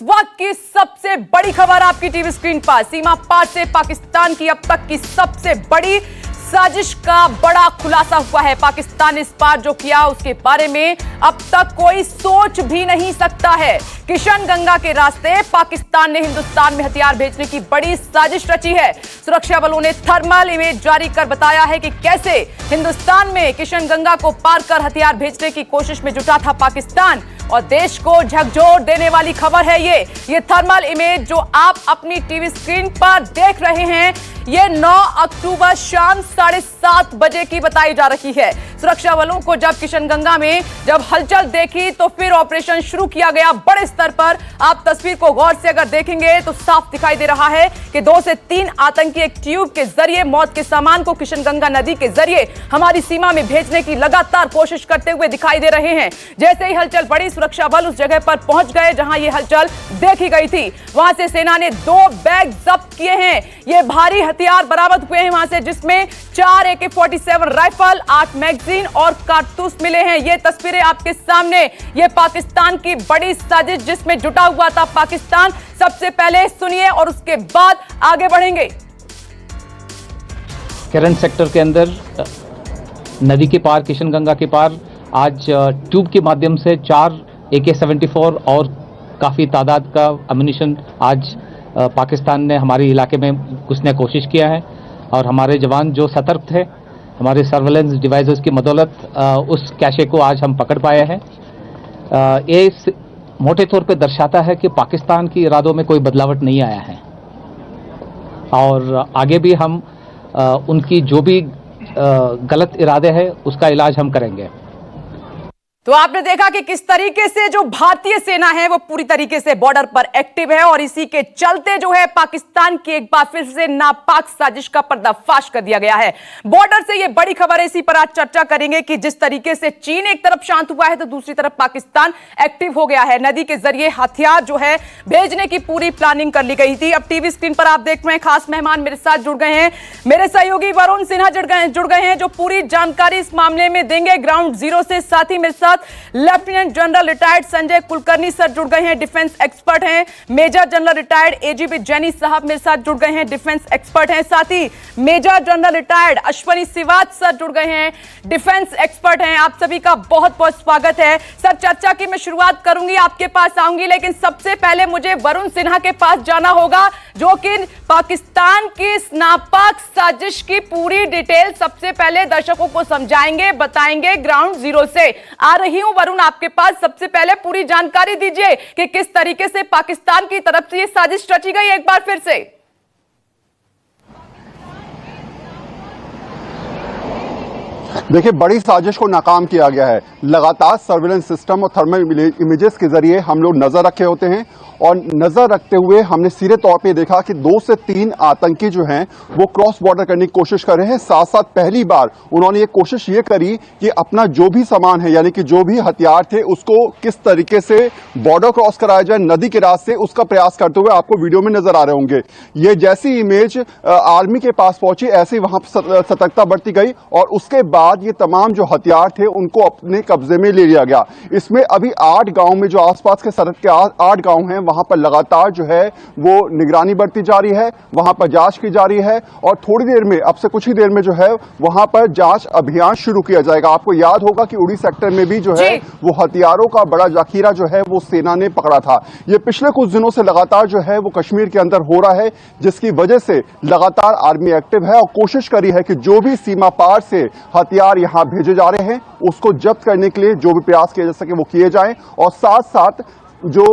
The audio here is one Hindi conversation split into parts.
वक्त की सबसे बड़ी खबर आपकी टीवी स्क्रीन पर। सीमा पार से पाकिस्तान की अब तक की सबसे बड़ी साजिश का बड़ा खुलासा हुआ है। पाकिस्तान ने इस पार जो किया उसके बारे में अब तक कोई सोच भी नहीं सकता है। किशनगंगा के रास्ते पाकिस्तान ने हिंदुस्तान में हथियार भेजने की बड़ी साजिश रची है। सुरक्षा बलों ने थर्मल इमेज जारी कर बताया है कि कैसे हिंदुस्तान में किशनगंगा को पार कर हथियार भेजने की कोशिश में जुटा था पाकिस्तान, और देश को झकझोर देने वाली खबर है ये थर्मल इमेज जो आप अपनी टीवी स्क्रीन पर देख रहे हैं, ये 9 अक्टूबर शाम 7:30 बजे की बताई जा रही है। सुरक्षा बलों को जब किशनगंगा में जब हलचल देखी तो फिर ऑपरेशन शुरू किया गया बड़े स्तर पर। आप तस्वीर को गौर से अगर देखेंगे तो साफ दिखाई दे रहा है कि 2 से 3 आतंकी एक ट्यूब के जरिए मौत के सामान को किशनगंगा नदी के जरिए हमारी सीमा में भेजने की लगातार कोशिश करते हुए दिखाई दे रहे हैं। जैसे ही हलचल बढ़ी, सुरक्षा बल उस जगह पर पहुंच गए जहां ये हलचल देखी गई थी। वहां से सेना ने 2 बैग जब्त किए हैं। ये भारी हथियार बरामद हुए हैं वहां से, जिसमें 4 AK-47 राइफल, 8 मैगजीन और कारतूस मिले हैं। ये तस्वीरें आपके सामने, ये पाकिस्तान की बड़ी साजिश जिसमें जुटा हुआ था पाकिस्तान। सबसे पहले सुनिए और उसके बाद आगे बढ़ेंगे। केरन सेक्टर के अंदर नदी के पार, किशनगंगा के पार आज ट्यूब के माध्यम से 4 AK-74 और काफ़ी तादाद का अम्यूनिशन आज पाकिस्तान ने हमारे इलाके में घुसने की कोशिश किया है, और हमारे जवान जो सतर्क थे, हमारे सर्वेलेंस डिवाइसेस की बदौलत उस कैशे को आज हम पकड़ पाए हैं। ये मोटे तौर पे दर्शाता है कि पाकिस्तान की इरादों में कोई बदलावट नहीं आया है, और आगे भी हम उनकी जो भी गलत इरादे हैं उसका इलाज हम करेंगे। तो आपने देखा कि किस तरीके से जो भारतीय सेना है वो पूरी तरीके से बॉर्डर पर एक्टिव है, और इसी के चलते जो है पाकिस्तान की एक बार फिर से नापाक साजिश का पर्दाफाश कर दिया गया है। बॉर्डर से ये बड़ी खबर है, इसी पर आज चर्चा करेंगे कि जिस तरीके से चीन एक तरफ शांत हुआ है तो दूसरी तरफ पाकिस्तान एक्टिव हो गया है। नदी के जरिए हथियार जो है भेजने की पूरी प्लानिंग कर ली गई थी। अब टीवी स्क्रीन पर आप देख रहे हैं, खास मेहमान मेरे साथ जुड़ गए हैं, मेरे सहयोगी वरुण सिन्हा जुड़ गए हैं जो पूरी जानकारी इस मामले में देंगे ग्राउंड जीरो से। साथ ही मेरे साथ lieutenant general retired Sanjay Kulkarni sir जुड़ गए हैं, डिफेंस एक्सपर्ट हैं। मेजर जनरल रिटायर्ड AGP जैनी साहब मेरे साथ जुड़ गए हैं, डिफेंस एक्सपर्ट हैं। साथ ही major general retired Ashwani Siwach sir जुड़ गए हैं, डिफेंस एक्सपर्ट हैं। आप सभी का बहुत बहुत स्वागत है। सर, चर्चा की मैं शुरुआत करूंगी, आपके पास आऊंगी, लेकिन सबसे पहले मुझे वरुण सिन्हा के पास जाना होगा जो कि पाकिस्तान की इस नापाक साजिश की पूरी डिटेल सबसे पहले दर्शकों को समझाएंगे, बताएंगे। ग्राउंड जीरो से आ रही हूं वरुण आपके पास, सबसे पहले पूरी जानकारी दीजिए कि किस तरीके से पाकिस्तान की तरफ से ये साजिश रची गई एक बार फिर से। देखिए, बड़ी साजिश को नाकाम किया गया है। लगातार सर्विलेंस सिस्टम और थर्मल इमेजेस के जरिए हम लोग नजर रखे होते हैं, और नजर रखते हुए हमने सीधे तौर पे देखा कि 2 से 3 आतंकी जो हैं वो क्रॉस बॉर्डर करने की कोशिश कर रहे हैं। साथ साथ पहली बार उन्होंने ये कोशिश ये करी कि अपना जो भी सामान है, यानी कि जो भी हथियार थे, उसको किस तरीके से बॉर्डर क्रॉस कराया जाए नदी के रास्ते, उसका प्रयास करते हुए आपको वीडियो में नजर आ रहे होंगे। ये जैसी इमेज आर्मी के पास पहुंची, ऐसे ही वहां सतर्कता बढ़ती गई, और उसके बाद ये तमाम जो हथियार थे उनको अपने कब्जे में ले लिया गया। इसमें अभी 8 गांव में, जो आसपास के सड़क के 8 गांव हैं, वहां पर लगातार जो है वो निगरानी बढ़ती जा रही है, वहां पर जांच की जा रही है, और थोड़ी देर में, अब से कुछ ही देर में जो है वहां पर जांच अभियान शुरू किया जाएगा। आपको याद होगा कि उड़ी सेक्टर में भी जो है वो हथियारों का बड़ा जखीरा जो है वो सेना ने पकड़ा था। ये पिछले कुछ दिनों से लगातार जो है वो कश्मीर के अंदर हो रहा है, जिसकी वजह से लगातार आर्मी एक्टिव है और कोशिश करी है कि जो भी सीमा पार से हथियार यहां भेजे जा रहे हैं उसको जब्त करने के लिए जो भी प्रयास किए जा सके वो किए जाएं, और साथ साथ जो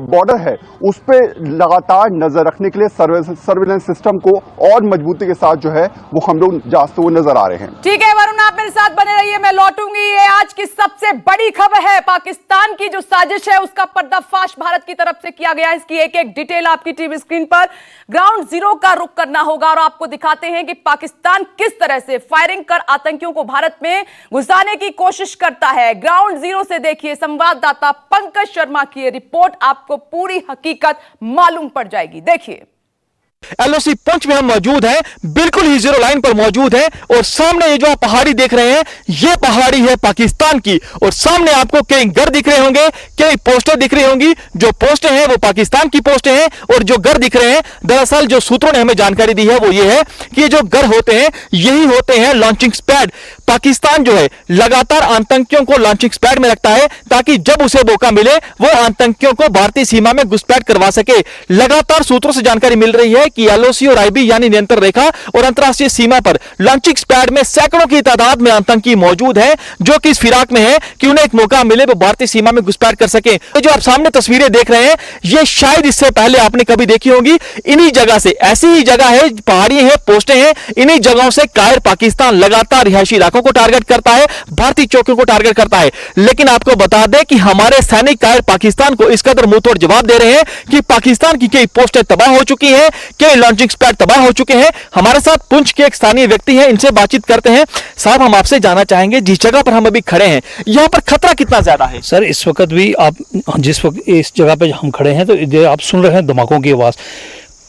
बॉर्डर है उस पे लगातार नजर रखने के लिए सर्विलेंस सिस्टम को और मजबूती के साथ जो है वो हम लोग जांचते हुए नजर आ रहे हैं। ठीक है वरुण, आप मेरे साथ बने रहिए, मैं लौटूंगी। ये आज की सबसे बड़ी खबर है, पाकिस्तान की जो साजिश है उसका पर्दाफाश भारत की तरफ से किया गया। इसकी एक एक डिटेल आपकी टीवी स्क्रीन पर ग्राउंड जीरो का रुख करना होगा, और आपको दिखाते हैं कि पाकिस्तान किस तरह से फायरिंग कर आतंकियों को भारत में घुसाने की कोशिश करता है। ग्राउंड जीरो से देखिए, संवाददाता पंकज शर्मा की रिपोर्ट, आपको पूरी हकीकत मालूम पड़ जाएगी। देखिए। एलओसी पुंछ में हम मौजूद हैं, बिल्कुल ही जीरो लाइन पर मौजूद हैं और सामने ये जो आप पहाड़ी देख रहे हैं ये पहाड़ी है पाकिस्तान की और सामने आपको कई घर दिख रहे होंगे, कई पोस्टर दिख रही होंगी। जो पोस्टर हैं वो पाकिस्तान की पोस्टर हैं और जो घर दिख रहे हैं दरअसल जो सूत्रों ने हमें जानकारी दी है वो ये है कि ये जो घर होते हैं यही होते हैं लॉन्चिंग पैड। पाकिस्तान जो है लगातार आतंकियों को लॉन्चिंग पैड में रखता है ताकि जब उसे मौका मिले वो आतंकियों को भारतीय सीमा में घुसपैठ करवा सके। लगातार सूत्रों से जानकारी मिल रही है कि एलओसी और आईबी यानी नियंत्रण रेखा और अंतरराष्ट्रीय सीमा पर लॉन्चिंग पैड में सैकड़ों की तादाद में आतंकी मौजूद हैं जो कि इस फिराक में है कि उन्हें एक मौका मिले वो भारतीय सीमा में घुसपैठ कर सके। तो जो आप सामने तस्वीरें देख रहे हैं ये शायद इससे पहले आपने कभी देखी होंगी। इन्हीं जगह से, ऐसी ही जगह है, पहाड़ी है, पोस्टें हैं, इन्हीं जगहों से कायर पाकिस्तान लगातार रिहायशी इलाकों को टारगेट करता है, भारतीय चौकियों को टारगेट करता है। लेकिन आपको बता दें कि हमारे सैनिक कायर पाकिस्तान को इस कदर मुंह तोड़ जवाब दे रहे हैं कि पाकिस्तान की कई पोस्टें तबाह हो चुकी हैं, कई लॉन्चिंग पैड तबाह हो चुके हैं। हमारे साथ पुंछ के एक स्थानीय व्यक्ति हैं, इनसे बातचीत करते हैं। साहब, हम आपसे जानना चाहेंगे जिस जगह पर हम अभी खड़े हैं यहां पर खतरा कितना ज्यादा है? सर इस वक्त भी आप जिस वक्त इस जगह पे हम खड़े हैं तो ये आप सुन रहे हैं धमाकों की आवाज़।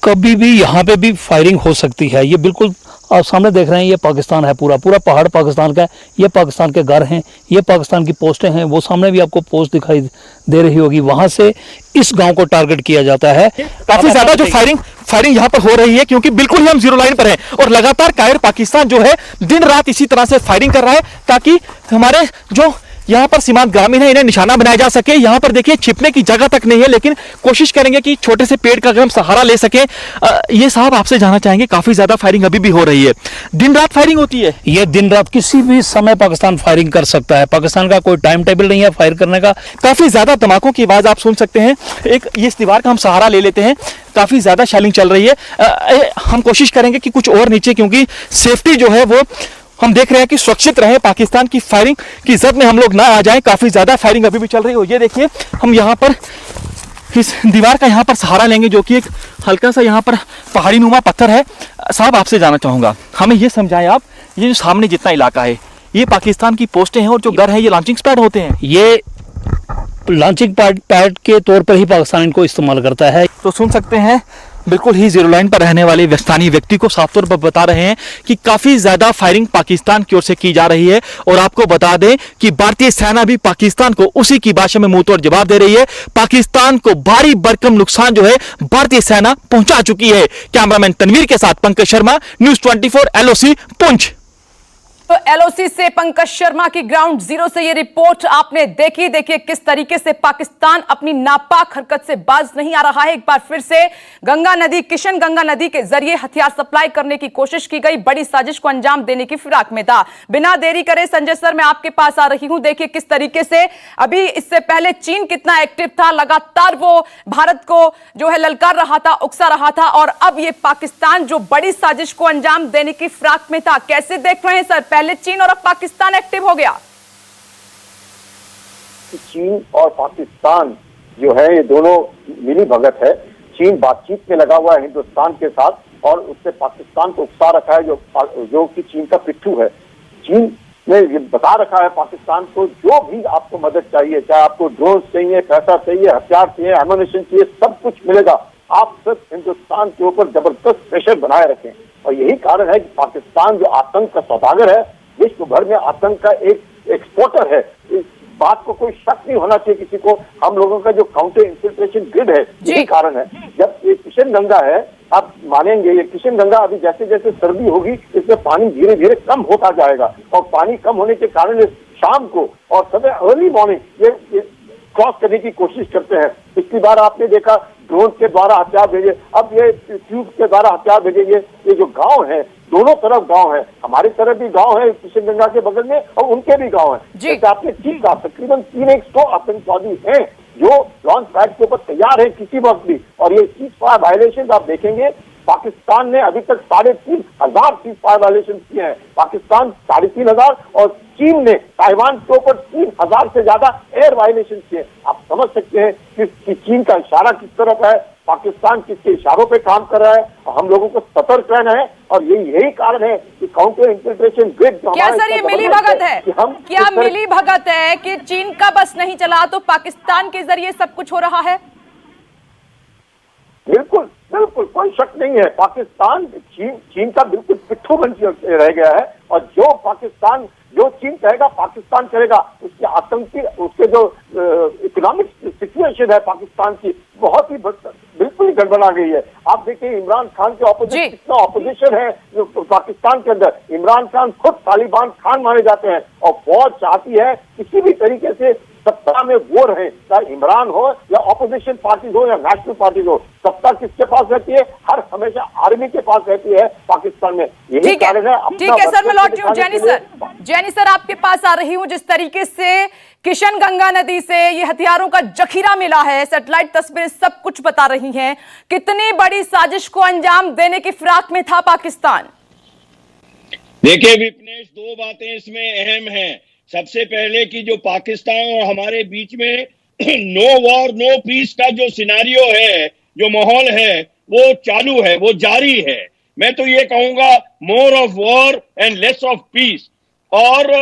कभी भी यहाँ पे भी फायरिंग हो सकती है। ये बिल्कुल आप सामने देख रहे हैं, ये पाकिस्तान है, पूरा पूरा पहाड़ पाकिस्तान का है। ये पाकिस्तान के घर हैं, ये पाकिस्तान की पोस्टें हैं। वो सामने भी आपको पोस्ट दिखाई दे रही होगी, वहां से इस गांव को टारगेट किया जाता है। काफी ज्यादा जो फायरिंग यहाँ पर हो रही है क्योंकि बिल्कुल ही हम जीरो लाइन पर हैं और लगातार कायर पाकिस्तान जो है दिन रात इसी तरह से फायरिंग कर रहा है ताकि हमारे जो यहाँ पर सीमांत ग्रामीण है इन्हें निशाना बनाया जा सके। यहाँ पर देखिए छिपने की जगह तक नहीं है लेकिन कोशिश करेंगे कि छोटे से पेड़ का अगर हम सहारा ले सके। ये साहब आपसे जानना चाहेंगे, काफी ज्यादा फायरिंग अभी भी हो रही है, दिन रात फायरिंग होती है? ये दिन रात किसी भी समय पाकिस्तान फायरिंग कर सकता है। पाकिस्तान का कोई टाइम टेबल नहीं है फायर करने का। काफी ज्यादा धमाकों की आवाज आप सुन सकते हैं। एक इस दीवार का हम सहारा ले लेते हैं, काफी ज्यादा शेलिंग चल रही है। हम कोशिश करेंगे कि कुछ और नीचे, क्योंकि सेफ्टी जो है वो हम देख रहे हैं कि सुरक्षित रहे, पाकिस्तान की फायरिंग की जद में हम लोग ना आ जाएं। काफी ज्यादा फायरिंग अभी भी चल रही है। ये देखिए हम यहाँ पर इस दीवार का यहाँ पर सहारा लेंगे जो कि एक हल्का सा यहाँ पर पहाड़ी नुमा पत्थर है। साहब आपसे जानना चाहूंगा, हमें ये समझाएं आप, ये जो सामने जितना इलाका है ये पाकिस्तान की पोस्टें हैं और जो घर है ये लॉन्चिंग पैड होते हैं। ये लॉन्चिंग पैड के तौर पर ही पाकिस्तान इनको इस्तेमाल करता है। तो सुन सकते हैं बिल्कुल ही जीरो लाइन पर रहने वाले स्थानीय व्यक्ति को साफ तौर पर बता रहे हैं कि काफी ज्यादा फायरिंग पाकिस्तान की ओर से की जा रही है और आपको बता दें कि भारतीय सेना भी पाकिस्तान को उसी की भाषा में मुंहतोड़ जवाब दे रही है। पाकिस्तान को भारी भरकम नुकसान जो है भारतीय सेना पहुंचा चुकी है। कैमरामैन तनवीर के साथ पंकज शर्मा, न्यूज़ 24 एलओसी पुंछ। तो एलओसी से पंकज शर्मा की ग्राउंड जीरो से ये रिपोर्ट आपने देखी। देखिए किस तरीके से पाकिस्तान अपनी नापाक हरकत से बाज नहीं आ रहा है। एक बार फिर से गंगा नदी, किशन गंगा नदी के जरिए हथियार सप्लाई करने की कोशिश की गई, बड़ी साजिश को अंजाम देने की फिराक में था। बिना देरी करे संजय सर मैं आपके पास आ रही हूं। देखिए किस तरीके से अभी इससे पहले चीन कितना एक्टिव था, लगातार वो भारत को जो है ललकार रहा था, उकसा रहा था, और अब ये पाकिस्तान जो बड़ी साजिश को अंजाम देने की फिराक में था। कैसे देख रहे हैं सर, पहले चीन और अब पाकिस्तान एक्टिव हो गया? चीन और पाकिस्तान जो है ये दोनों मिली भगत है। चीन बातचीत में लगा हुआ है हिंदुस्तान के साथ और उससे पाकिस्तान को उकसा रखा है जो कि चीन का पिट्ठू है। चीन ने ये बता रखा है पाकिस्तान को जो भी आपको मदद चाहिए, चाहे आपको ड्रोन चाहिए, पैसा चाहिए, हथियार चाहिए, एमुनिशन चाहिए, सब कुछ मिलेगा। आप सिर्फ हिंदुस्तान के ऊपर जबरदस्त प्रेशर बनाए रखें। और यही कारण है कि पाकिस्तान जो आतंक का सौदागर है, विश्व भर में आतंक का एक एक्सपोर्टर है। इस बात को कोई शक नहीं होना चाहिए किसी को। हम लोगों का जो काउंटर इंफिल्ट्रेशन ग्रिड है यही कारण है। जब ये किशन गंगा है, आप मानेंगे ये किशन गंगा अभी जैसे जैसे सर्दी होगी इसमें पानी धीरे धीरे कम होता जाएगा और पानी कम होने के कारण शाम को और सुबह अर्ली मॉर्निंग ये क्रॉस करने की कोशिश करते हैं। पिछली बार आपने देखा ड्रोन के द्वारा हथियार भेजे, अब ये ट्यूब के द्वारा हथियार भेजेंगे। ये जो गांव है, दोनों तरफ गांव है, हमारी तरफ भी गांव है किशन गंगा के बगल में और उनके भी गांव है। जैसे आपने ठीक कहा, तकरीबन 300 आतंकवादी हैं जो लॉन्च पैड के ऊपर तैयार है किसी वक्त भी। और ये सीजफायर वायलेशन आप देखेंगे, पाकिस्तान ने अभी तक 3500 सीजफायर वायलेशन किए हैं। पाकिस्तान 3500 और चीन ने ताइवान के ऊपर 3000 से ज्यादा एयर वायलेशन किए। आप समझ सकते हैं कि चीन का इशारा किस तरफ है, पाकिस्तान किसके इशारों पे काम कर रहा है और हम लोगों को सतर्क रहना है। और यही कारण है कि काउंटर इंफिल्ट्रेशन ग्रिड क्या सर ये मिली भगत है? क्या मिली भगत है कि चीन का बस नहीं चला तो पाकिस्तान के जरिए सब कुछ हो रहा है? बिल्कुल बिल्कुल कोई शक नहीं। नहीं है। पाकिस्तान चीन का बिल्कुल पिट्ठू बन के रह गया है, और जो चीन कहेगा पाकिस्तान करेगा। उसके आतंकी, उसके जो इकोनॉमिक सिचुएशन है पाकिस्तान की, बहुत ही बिल्कुल ही गड़बड़ा गई है। आप देखिए इमरान खान के ऑपोजिशन, कितना ऑपोजिशन है जो पाकिस्तान के अंदर। इमरान खान खुद तालिबान खान माने जाते हैं, और फौज चाहती है किसी भी तरीके से सत्ता में वो रहे, चाहे इमरान हो या ऑपोजिशन पार्टीज हो या नेशनल पार्टीज हो। सत्ता किसके पास रहती है? हर हमेशा आर्मी के पास रहती है पाकिस्तान में। यही कारण है। ठीक है सर, मैं लौट रही हूँ। जैनी सर आपके पास आ रही हूँ। जिस तरीके से किशन गंगा नदी से ये हथियारों का जखीरा मिला है, सैटेलाइट तस्वीरें सब कुछ बता रही हैं, कितनी बड़ी साजिश को अंजाम देने की फिराक में था पाकिस्तान? देखिए विपनेश, दो बातें इसमें अहम हैं। सबसे पहले कि जो पाकिस्तान और हमारे बीच में नो वॉर नो पीस का जो सिनारियो है, जो माहौल है, वो चालू है, वो जारी है। मैं तो ये कहूंगा more of war and less of peace. और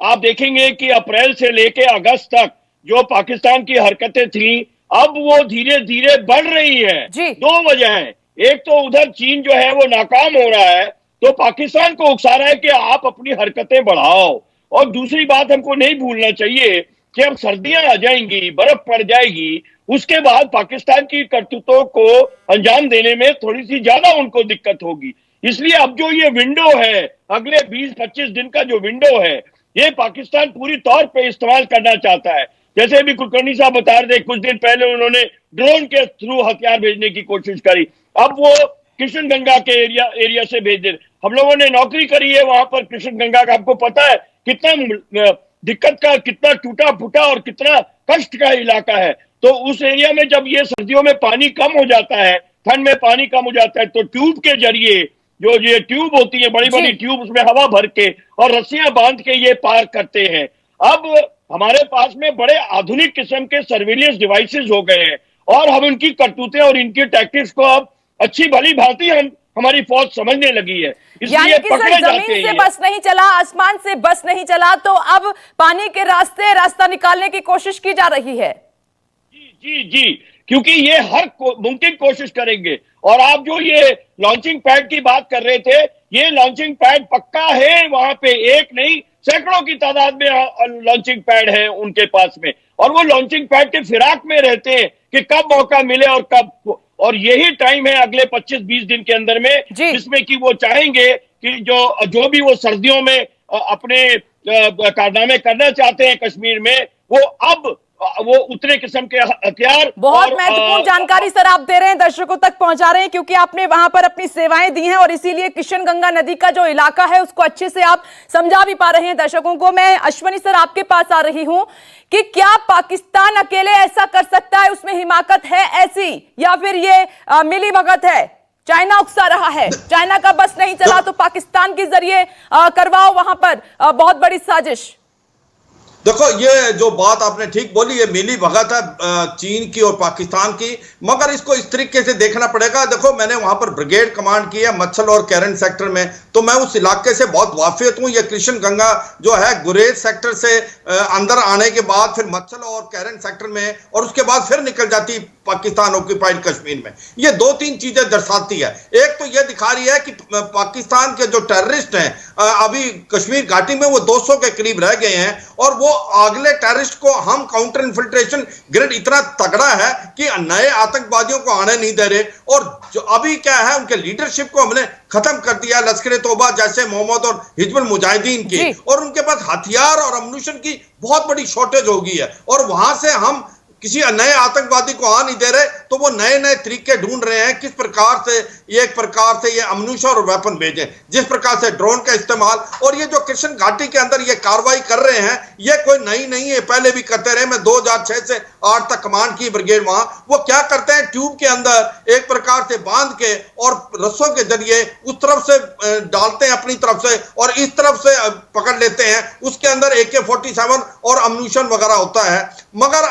आप देखेंगे कि अप्रैल से लेके अगस्त तक जो पाकिस्तान की हरकतें थी, अब वो धीरे धीरे बढ़ रही है। दो वजह है। एक तो उधर चीन जो है वो नाकाम हो रहा है, तो पाकिस्तान को उकसा रहा है कि आप अपनी हरकतें बढ़ाओ। और दूसरी बात हमको नहीं भूलना चाहिए कि अब सर्दियां आ जाएंगी, बर्फ पड़ जाएगी, उसके बाद पाकिस्तान की करतूतों को अंजाम देने में थोड़ी सी ज्यादा उनको दिक्कत होगी। इसलिए अब जो ये विंडो है, अगले 20-25 दिन का जो विंडो है, ये पाकिस्तान पूरी तौर पे इस्तेमाल करना चाहता है। जैसे अभी कुलकर्णी साहब बता रहे थे, कुछ दिन पहले उन्होंने ड्रोन के थ्रू हथियार भेजने की कोशिश करी, अब वो किशन गंगा के एरिया से भेज दे। हम लोगों ने नौकरी करी है वहां पर किशन गंगा का, आपको पता है कितना दिक्कत का, कितना टूटा फूटा और कितना कष्ट का इलाका है। तो उस एरिया में जब ये सर्दियों में पानी कम हो जाता है, ठंड में पानी कम हो जाता है, तो ट्यूब के जरिए, जो ये ट्यूब होती है बड़ी बड़ी ट्यूब, उसमें हवा भर के और रस्सियां बांध के ये पार करते हैं। अब हमारे पास में बड़े आधुनिक किस्म के सर्विलियंस डिवाइसेस हो गए हैं, और हम इनकी करतूतें और इनकी टैक्टिक्स को अब अच्छी भली भांति हमारी फौज समझने लगी है। इसलिए पकड़े जाते हैं। जमीन से बस नहीं चला, आसमान से बस नहीं चला, तो अब पानी के रास्ता निकालने की कोशिश की जा रही है। जी, क्योंकि ये हर मुमकिन कोशिश करेंगे। और आप जो ये लॉन्चिंग पैड की बात कर रहे थे, ये लॉन्चिंग पैड पक्का है वहां पे, एक नहीं सैकड़ों की तादाद में लॉन्चिंग पैड है उनके पास में, और वो लॉन्चिंग पैड के फिराक में रहते हैं कि कब मौका मिले और कब। और यही टाइम है अगले 25-20 दिन के अंदर में, जिसमें कि वो चाहेंगे कि जो भी वो सर्दियों में अपने कारनामे करना चाहते हैं कश्मीर में, वो उतने किस्म के हथियार। बहुत महत्वपूर्ण जानकारी सर आप दे रहे हैं, दर्शकों तक पहुंचा रहे हैं, क्योंकि आपने वहां पर अपनी सेवाएं दी हैं और इसीलिए किशन गंगा नदी का जो इलाका है उसको अच्छे से आप समझा भी पा रहे हैं दर्शकों को। मैं अश्वनी सर आपके पास आ रही हूं कि क्या पाकिस्तान अकेले ऐसा कर सकता है, उसमें हिमाकत है ऐसी, या फिर ये मिली भगत है? चाइना उकसा रहा है, चाइना का बस नहीं चला तो पाकिस्तान के जरिए करवाओ वहां पर बहुत बड़ी साजिश। देखो, ये जो बात आपने ठीक बोली, ये मिली भगत है चीन की और पाकिस्तान की, मगर इसको इस तरीके से देखना पड़ेगा। देखो, मैंने वहां पर ब्रिगेड कमांड की है मच्छल और कैरन सेक्टर में, तो मैं उस इलाके से बहुत वाकिफ हूं। ये किशन गंगा जो है गुरेज सेक्टर से अंदर आने के बाद फिर मच्छल और कैरन सेक्टर में, और उसके बाद फिर निकल जाती पाकिस्तान ऑक्यूपाइड कश्मीर में। ये 2-3 चीजें दर्शाती है। एक तो ये दिखा रही है कि पाकिस्तान के जो टेररिस्ट हैं अभी कश्मीर घाटी में वो 200 के करीब रह गए हैं, और वो अगले टेररिस्ट को हम काउंटर इन्फिल्ट्रेशन ग्रिड इतना तगड़ा है कि नए आतंकवादियों को आने नहीं दे रहे। और जो अभी क्या है, उनके लीडरशिप को हमने खत्म कर दिया, लश्कर तौबा जैसे मोहम्मद और हिजबुल मुजाहिदीन की, और उनके पास हथियार और अम्मुनिशन की बहुत बड़ी शॉर्टेज हो गई है, और वहां से हम किसी नए आतंकवादी को आ नहीं दे रहे, तो वो नए नए तरीके ढूंढ रहे हैं किस प्रकार से ये अम्मुनिशन और वेपन भेजें, जिस प्रकार से ड्रोन का इस्तेमाल। और ये जो किशन घाटी के अंदर ये कार्रवाई कर रहे हैं, ये कोई नई नहीं है, पहले भी करते रहे। मैं 2006 से 8 तक कमांड की ब्रिगेड वहां। वो क्या करते हैं, ट्यूब के अंदर एक प्रकार से बांध के और रस्सों के जरिए उस तरफ से डालते हैं अपनी तरफ से, और इस तरफ से पकड़ लेते हैं। उसके अंदर AK-47 और अम्मुनिशन वगैरह होता है। मगर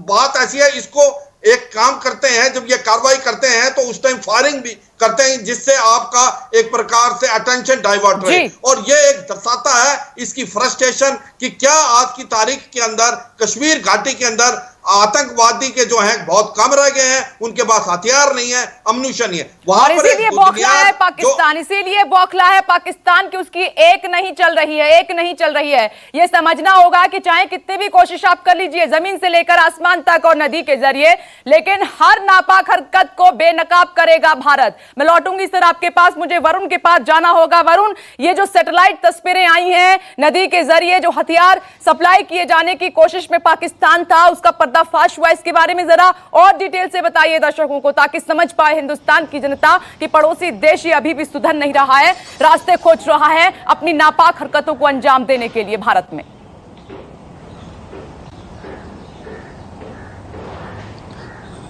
बात ऐसी है, इसको एक काम करते हैं, जब ये कार्रवाई करते हैं तो उस टाइम फायरिंग भी करते हैं, जिससे आपका एक प्रकार से अटेंशन डाइवर्ट रहे। और ये एक दर्शाता है इसकी फ्रस्ट्रेशन कि क्या आज की तारीख के अंदर कश्मीर घाटी के अंदर आतंकवादी के जो हैं बहुत कम रह गए हैं, उनके पास हथियार नहीं है, अम्यूनिशन नहीं है। वहां पर इसीलिए बौखला है पाकिस्तान, इसीलिए बौखला है पाकिस्तान कि उसकी एक नहीं चल रही है। यह समझना होगा कि चाहे कितनी भी कोशिश आप कर लीजिए जमीन से लेकर आसमान तक और नदी के जरिए, लेकिन हर नापाक हरकत को बेनकाब करेगा भारत। मैं लौटूंगी सर आपके पास, मुझे वरुण के पास जाना होगा। वरुण, ये जो सैटेलाइट तस्वीरें आई हैं नदी के जरिए जो हथियार सप्लाई किए जाने की कोशिश में पाकिस्तान था, उसका पर्दाफाश हुआ, इसके बारे में जरा और डिटेल से बताइए दर्शकों को, ताकि समझ पाए हिंदुस्तान की जनता कि पड़ोसी देश ये अभी भी सुधर नहीं रहा है, रास्ते खोज रहा है अपनी नापाक हरकतों को अंजाम देने के लिए भारत में।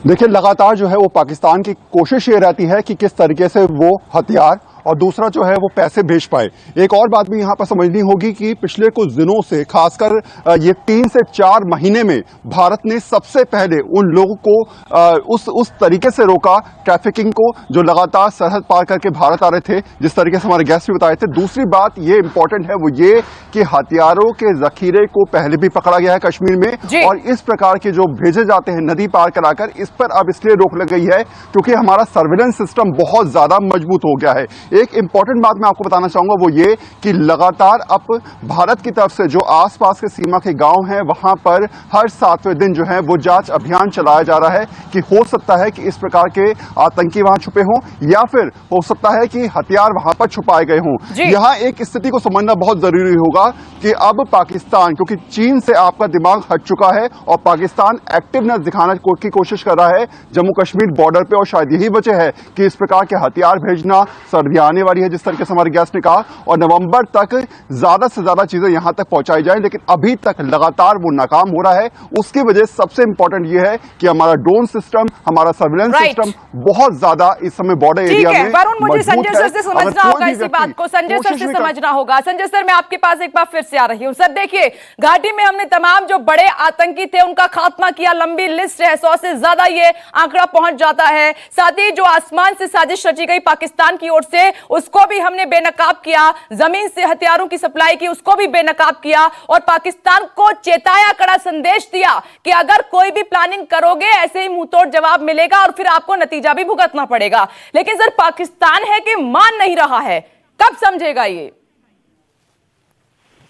देखिए, लगातार जो है वो पाकिस्तान की कोशिश ये रहती है कि किस तरीके से वो हथियार और दूसरा जो है वो पैसे भेज पाए। एक और बात भी यहाँ पर समझनी होगी कि पिछले कुछ दिनों से, खासकर ये 3 से 4 महीने में भारत ने सबसे पहले उन लोगों को उस तरीके से रोका, ट्रैफिकिंग को, जो लगातार सरहद पार करके भारत आ रहे थे, जिस तरीके से हमारे गेस्ट भी बताए थे। दूसरी बात ये इंपॉर्टेंट है वो ये कि हथियारों के जखीरे को पहले भी पकड़ा गया है कश्मीर में, और इस प्रकार के जो भेजे जाते हैं नदी पार कराकर, इस पर अब इसलिए रोक लग गई है क्योंकि हमारा सर्विलेंस सिस्टम बहुत ज्यादा मजबूत हो गया है। एक इंपॉर्टेंट बात मैं आपको बताना चाहूंगा वो ये कि लगातार अब भारत की तरफ से जो आसपास के सीमा के गांव हैं वहां पर हर 7वें दिन जो है वो जांच अभियान चलाया जा रहा है कि हो सकता है कि इस प्रकार के आतंकी वहां छुपे हों या फिर हो सकता है कि हथियार वहां पर छुपाए गए हों। यहां एक स्थिति को समझना बहुत जरूरी होगा कि अब पाकिस्तान, क्योंकि चीन से आपका दिमाग हट चुका है और पाकिस्तान एक्टिवनेस दिखाने की कोशिश कर रहा है जम्मू कश्मीर बॉर्डर पे, और शायद यही वजह है कि इस प्रकार के हथियार भेजना, सर्दियां आने वाली है जिस तरीके से हमारे गेस्ट ने कहा, और नवंबर तक ज्यादा से ज्यादा चीजें यहां तक पहुंचाई जाए, लेकिन अभी तक लगातार वो नाकाम हो रहा है। उसकी वजह सबसे इंपॉर्टेंट ये है कि हमारा ड्रोन सिस्टम, हमारा सर्विलेंस सिस्टम बहुत ज्यादा इस समय बॉर्डर एरिया में वरुण, मुझे संजय सर से समझना होगा इसी बात को, संजय सर से समझना होगा। संजय सर, मैं आपके पास एक बार फिर से आ रही हूं। सर देखिए, घाटी में हमने तमाम जो बड़े आतंकी थे उनका खात्मा किया, लंबी लिस्ट है, 100 से ज्यादा ये आंकड़ा पहुंच जाता है। साथ ही जो आसमान से साजिश रची गई पाकिस्तान की ओर से, उसको भी हमने बेनकाब किया, जमीन से हथियारों की सप्लाई की, उसको भी बेनकाब किया, और पाकिस्तान को चेताया, कड़ा संदेश दिया कि अगर कोई भी प्लानिंग करोगे ऐसे ही मुंहतोड़ जवाब मिलेगा और फिर आपको नतीजा भी भुगतना पड़ेगा। लेकिन सर पाकिस्तान है कि मान नहीं रहा है, कब समझेगा ये?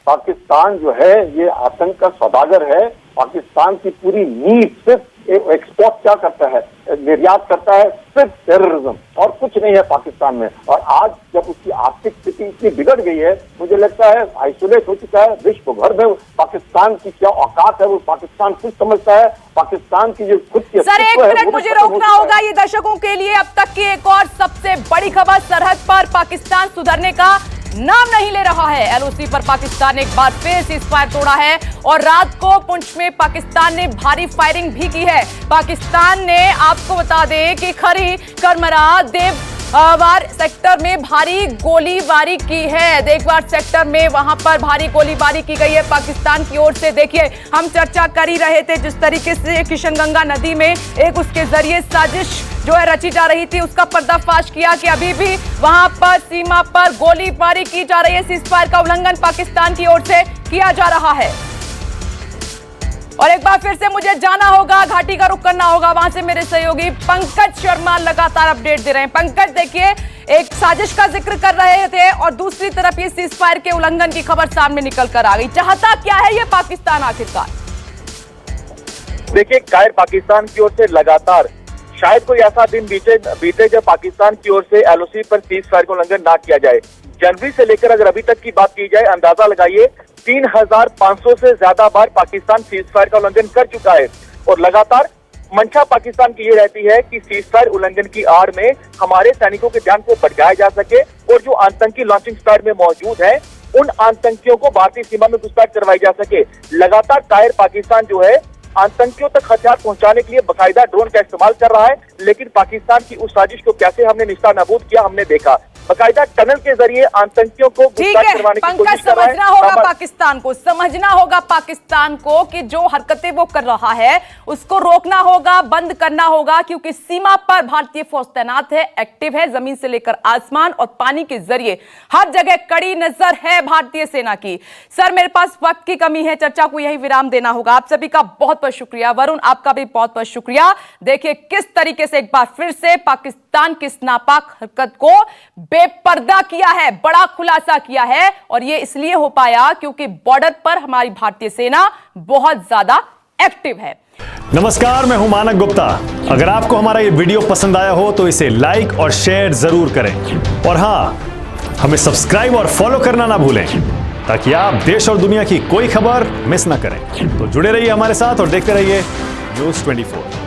पाकिस्तान जो है ये आतंक का सौदागर है। पाकिस्तान की पूरी नींव सिर्फ एक्सपोर्ट क्या करता है, निर्यात करता है, सिर्फ टेररिज्म, और कुछ नहीं है पाकिस्तान में। और आज जब उसकी आर्थिक स्थिति इतनी बिगड़ गई है, मुझे लगता है आइसोलेट हो चुका है विश्व भर में। पाकिस्तान की क्या औकात है, वो पाकिस्तान खुद समझता है। पाकिस्तान की जो खुद की सर, एक मिनट मुझे रोकना होगा ये दर्शकों के लिए। अब तक की एक और सबसे बड़ी खबर, सरहद पर पाकिस्तान सुधरने का नाम नहीं ले रहा है। एलओसी पर पाकिस्तान एक बार फिर सीज़फायर तोड़ा है, और रात को पुंछ में पाकिस्तान ने भारी फायरिंग भी की है। पाकिस्तान ने, आपको बता दें कि खरी, करमरा, देववार सेक्टर में भारी गोलीबारी की है। देववार सेक्टर में वहां पर भारी गोलीबारी की गई है पाकिस्तान की ओर से। देखिए, हम चर्चा कर ही रहे थे जिस तरीके से किशनगंगा नदी में एक उसके जरिए साजिश जो है रची जा रही थी, उसका पर्दाफाश किया कि अभी भी वहां पर सीमा पर गोलीबारी की जा रही है। सीज़फायर का उल्लंघन पाकिस्तान की ओर से किया जा रहा है। और एक बार फिर से मुझे जाना होगा, घाटी का रुख करना होगा, वहां से मेरे सहयोगी पंकज शर्मा लगातार अपडेट दे रहे हैं। पंकज, देखिए, एक साजिश का जिक्र कर रहे थे और दूसरी तरफ ये सीज़फायर के उल्लंघन की खबर सामने निकल कर आ गई। चाहता क्या है ये पाकिस्तान आखिरकार? देखिए, कायर पाकिस्तान की ओर से लगातार शायद कोई ऐसा दिन बीते जब पाकिस्तान की ओर से एलओसी पर सीज़फायर का उल्लंघन ना किया जाए। जनवरी से लेकर अगर अभी तक की बात की जाए, अंदाजा लगाइए 3500 से ज्यादा बार पाकिस्तान सीज़फायर का उल्लंघन कर चुका है। और लगातार मंशा पाकिस्तान की ये रहती है कि सीज़फायर उल्लंघन की आड़ में हमारे सैनिकों के ध्यान को भटकाया जा सके, और जो आतंकी लॉन्चिंग पैड में मौजूद है उन आतंकियों को भारतीय सीमा में घुसपैठ करवाई जा सके। लगातार कायर पाकिस्तान जो है आतंकियों तक हथियार पहुंचाने के लिए बकायदा ड्रोन का इस्तेमाल कर रहा है, लेकिन पाकिस्तान की उस साजिश को कैसे हमने निस्तार नाबूद किया हमने देखा। बकायदा टनल के जरिए आतंकियों को गिरफ्तार करवाने की कोशिश कर रहा है। समझना होगा पाकिस्तान को, समझना होगा पाकिस्तान को कि जो हरकतें वो कर रहा है उसको रोकना होगा, बंद करना होगा, क्योंकि सीमा पर भारतीय फौज तैनात है, एक्टिव है, जमीन से लेकर आसमान और पानी के जरिए हर जगह कड़ी नजर है भारतीय सेना की। सर, मेरे पास वक्त की कमी है, चर्चा को यही विराम देना होगा। आप सभी का बहुत बहुत बहुत शुक्रिया। वरुण, आपका भी बहुत बहुत शुक्रिया। देखिए किस तरीके से एक बार फिर से पाकिस्तान की इस नापाक हरकत को बेपर्दा किया है, बड़ा खुलासा किया है, और यह इसलिए हो पाया क्योंकि बॉर्डर पर हमारी भारतीय सेना बहुत ज्यादा एक्टिव है। नमस्कार, मैं हूं मानक गुप्ता। अगर आपको हमारा ये वीडियो पसंद आया हो तो इसे लाइक और शेयर जरूर करें, और हां, हमें सब्सक्राइब और फॉलो करना ना भूलें ताकि आप देश और दुनिया की कोई खबर मिस ना करें। तो जुड़े रहिए हमारे साथ और देखते रहिए न्यूज़ 24।